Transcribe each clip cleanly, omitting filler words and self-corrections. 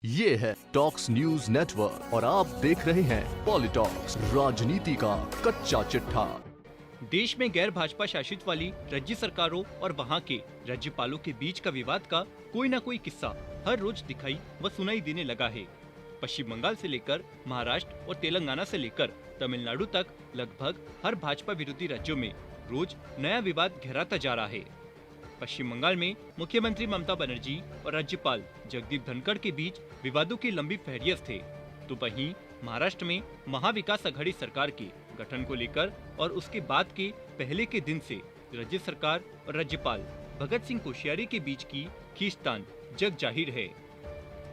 ये है talks news network और आप देख रहे हैं पॉलिटॉक्स, राजनीति का कच्चा चिट्ठा। देश में गैर भाजपा शासित वाली राज्य सरकारों और वहां के राज्यपालों के बीच का विवाद का कोई न कोई किस्सा हर रोज दिखाई व सुनाई देने लगा है। पश्चिम बंगाल से लेकर महाराष्ट्र और तेलंगाना से लेकर तमिलनाडु तक लगभग हर भाजपा विरोधी राज्यों में रोज नया विवाद गहराता जा रहा है। पश्चिम बंगाल में मुख्यमंत्री ममता बनर्जी और राज्यपाल जगदीप धनखड़ के बीच विवादों की लंबी फहरिस्त है, तो वहीं महाराष्ट्र में महाविकास अघाड़ी सरकार के गठन को लेकर और उसके बाद के पहले के दिन से राज्य सरकार और राज्यपाल भगत सिंह कोश्यारी के बीच की खींचतान जग जाहिर है।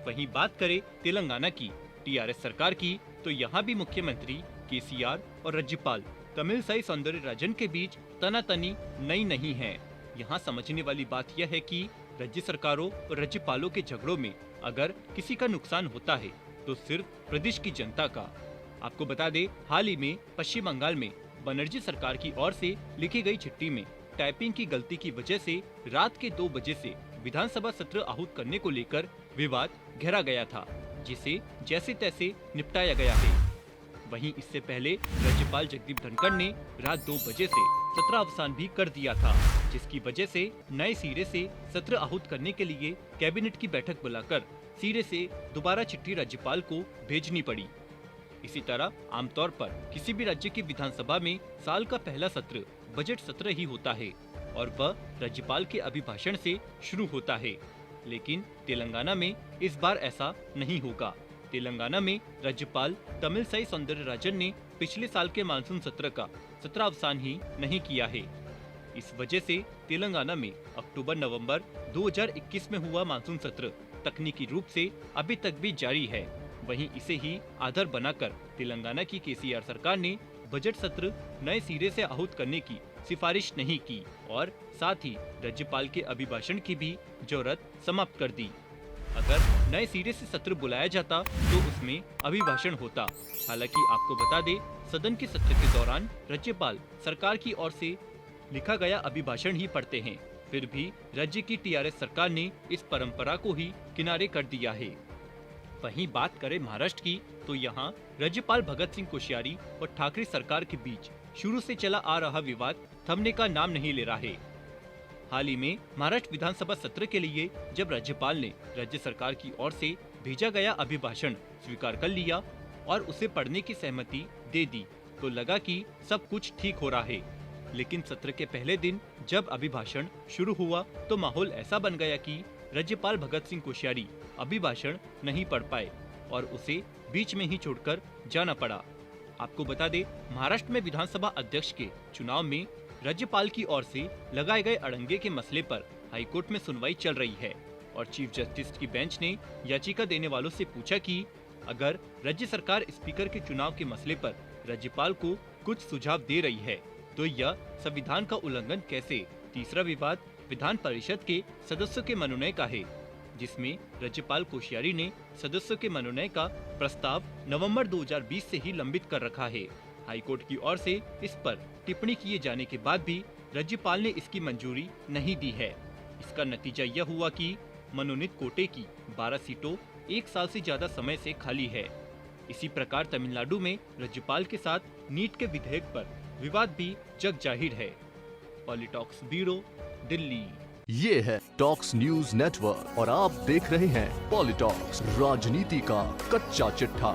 वहीं बात करें तेलंगाना की टीआरएस सरकार की, तो यहाँ भी मुख्यमंत्री केसीआर और राज्यपाल तमिलसाई सौंदरराजन के बीच तनातनी नई नहीं है। यहाँ समझने वाली बात यह है कि राज्य सरकारों और राज्यपालों के झगड़ों में अगर किसी का नुकसान होता है तो सिर्फ प्रदेश की जनता का। आपको बता दें, हाल ही में पश्चिम बंगाल में बनर्जी सरकार की ओर से लिखी गई चिट्ठी में टाइपिंग की गलती की वजह से रात के 2 बजे से विधानसभा सत्र आहूत करने को लेकर विवाद गहरा गया था, जिसे जैसे तैसे निपटाया गया है। वहीं इससे पहले राज्यपाल जगदीप धनखड़ ने रात 2 बजे से सत्र अवसान भी कर दिया था, जिसकी वजह से नए सिरे से सत्र आहूत करने के लिए कैबिनेट की बैठक बुलाकर सिरे से दोबारा चिट्ठी राज्यपाल को भेजनी पड़ी। इसी तरह आमतौर पर किसी भी राज्य की विधानसभा में साल का पहला सत्र बजट सत्र ही होता है और वह राज्यपाल के अभिभाषण से शुरू होता है, लेकिन तेलंगाना में इस बार ऐसा नहीं होगा। तेलंगाना में राज्यपाल तमिलसाई सौंदरराजन ने पिछले साल के मानसून सत्र का सत्रावसान ही नहीं किया है। इस वजह से तेलंगाना में अक्टूबर-नवंबर 2021 में हुआ मानसून सत्र तकनीकी रूप से अभी तक भी जारी है। वहीं इसे ही आधार बनाकर तेलंगाना की केसीआर सरकार ने बजट सत्र नए सिरे से आहूत करने की सिफारिश नहीं की और साथ ही राज्यपाल के अभिभाषण की भी जरूरत समाप्त कर दी। अगर नए सिरे से सत्र बुलाया जाता तो उसमें अभिभाषण होता। हालांकि आपको बता दें, सदन के सत्र के दौरान राज्यपाल सरकार की ओर से लिखा गया अभिभाषण ही पढ़ते हैं। फिर भी राज्य की टीआरएस सरकार ने इस परंपरा को ही किनारे कर दिया है। वहीं बात करें महाराष्ट्र की, तो यहाँ राज्यपाल भगत सिंह कोश्यारी और ठाकरे सरकार के बीच शुरू से चला आ रहा विवाद थमने का नाम नहीं ले रहा है। हाल ही में महाराष्ट्र विधानसभा सत्र के लिए जब राज्यपाल ने राज्य सरकार की ओर से भेजा गया अभिभाषण स्वीकार कर लिया और उसे पढ़ने की सहमति दे दी, तो लगा कि सब कुछ ठीक हो रहा है। लेकिन सत्र के पहले दिन जब अभिभाषण शुरू हुआ तो माहौल ऐसा बन गया कि राज्यपाल भगत सिंह कोश्यारी अभिभाषण नहीं पढ़ पाए और उसे बीच में ही छोड़कर जाना पड़ा। आपको बता दें, महाराष्ट्र में विधानसभा अध्यक्ष के चुनाव में राज्यपाल की ओर से लगाए गए अड़ंगे के मसले पर हाईकोर्ट में सुनवाई चल रही है और चीफ जस्टिस की बेंच ने याचिका देने वालों से पूछा कि अगर राज्य सरकार स्पीकर के चुनाव के मसले पर राज्यपाल को कुछ सुझाव दे रही है तो यह संविधान का उल्लंघन कैसे। तीसरा विवाद विधान परिषद के सदस्यों के मनोनयन का है, जिसमें राज्यपाल कोश्यारी ने सदस्यों के मनोनयन का प्रस्ताव नवंबर 2020 से ही लंबित कर रखा है। हाईकोर्ट की ओर से इस पर टिप्पणी किए जाने के बाद भी राज्यपाल ने इसकी मंजूरी नहीं दी है। इसका नतीजा यह हुआ कि मनोनीत कोटे की 12 सीटों 1 साल से ज्यादा समय से खाली है। इसी प्रकार तमिलनाडु में राज्यपाल के साथ नीट के विधेयक पर विवाद भी जग जाहिर है। पॉलिटॉक्स ब्यूरो, दिल्ली। ये है टॉक्स न्यूज नेटवर्क और आप देख रहे हैं पॉलिटॉक्स, राजनीति का कच्चा चिट्ठा।